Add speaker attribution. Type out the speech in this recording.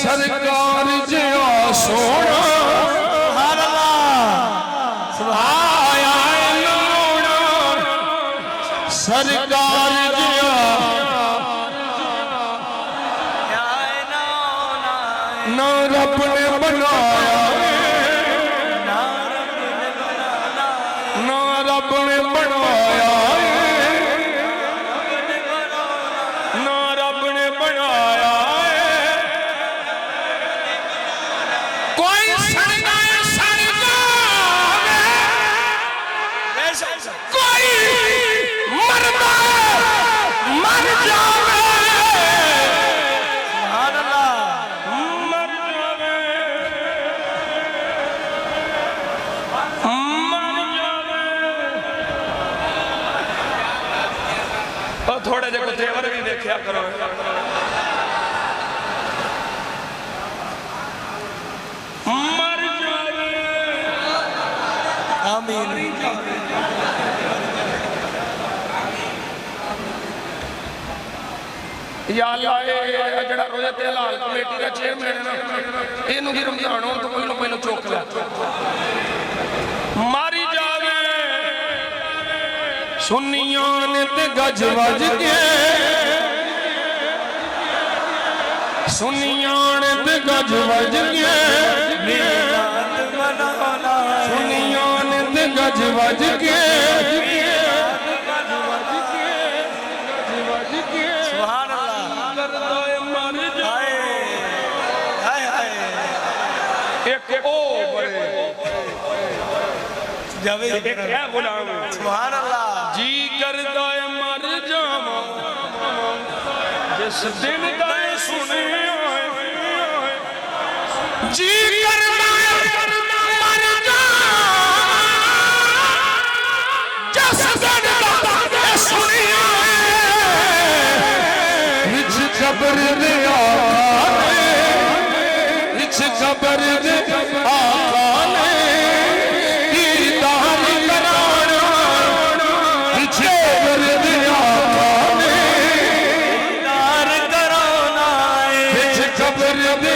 Speaker 1: सरकार जिया सोना आया लोना सरकार जिया ना रब ने बनाया ना रब ने बनाया ना रब ने बनाया कोई सरगाए सरगावे कोई मरदा मर जावे सुभान अल्लाह मर जावे और थोड़े जे को तेवर भी देखा करो मर जावे आमीन या अल्लाह ये जड़ा रोजे ते हलाल कमेटी का चेयरमैन है ना इनु की रमजान हो तो कोई पहले चौक ला मारी जावे सुनियां ने ते गज वज के सुनियां ने ते गज वज के सुनियां ने ते गज वज के सुभान अल्लाह जी करदा है मर जावां जिस दिन दा सुने जी करदा है मर जावां जिस दिन दा सुने विच कब्र दे आने विच कब्र दे आने कब्र